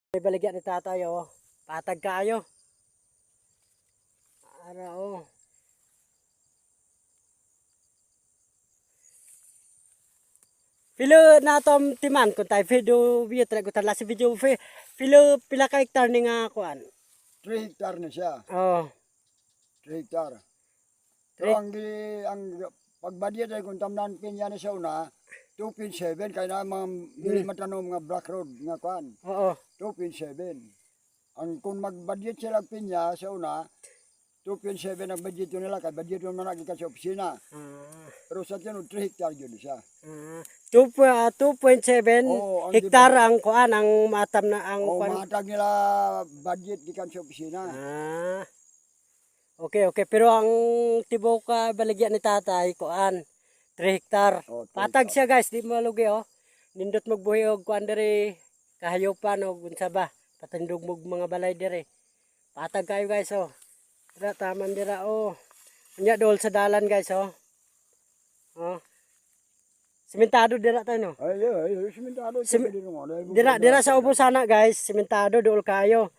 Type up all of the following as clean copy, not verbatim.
May baligyan ni tatay oh. Patag kayo. Ara oh. Pilo na tom timan kun tay video biya ko tala si video pilo pila ka hektar ni nga kuan. 3 hektar na siya. Oh. 3 hektar. Pero ang pagbadya ay kung tamnan pinya na siya una, 2.7 kaya na mga dili matanom nga black road nga kuan. Oo. 2.7. Ang kung magbudget sila pinya sa una, 2.7 ang budget nila kay budget mo na sa opisina. Pero sa tiyan 3 hektar yun siya. 2.7 hektar ang kuan ang matam na ang kuan. Matag nila budget gikan sa opisina. Okay. Pero ang tibo ka baligyan ni tatay kuan 3 hektar. Patag siya guys, di malugi oh. Nindot magbuhi og kuan diri kahayopan og unsa ba? Patindog mo mga balay diri. Patag kayo guys oh. Dira taman dira oh. Unya dol sa dalan guys oh. Oh. Sementado dira tayo no. Ay, sementado. Dira sa ubos sana guys, sementado dol kayo.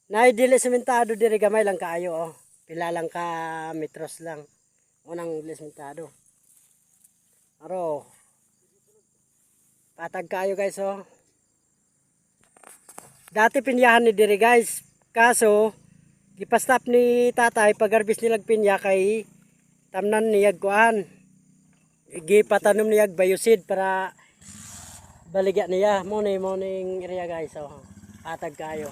Nay dili sementado diri gamay lang kayo oh. Pila lang ka metros lang. Unang sementado. Aro. Patag kayo guys oh. Dati pinyahan ni diri guys. Kaso gipastap ni tatay pag-harvest nilag pinya kay tamnan niyag kuan. Gipatanom niyag bioseed para baligya niya. Morning area guys oh. Patag kayo.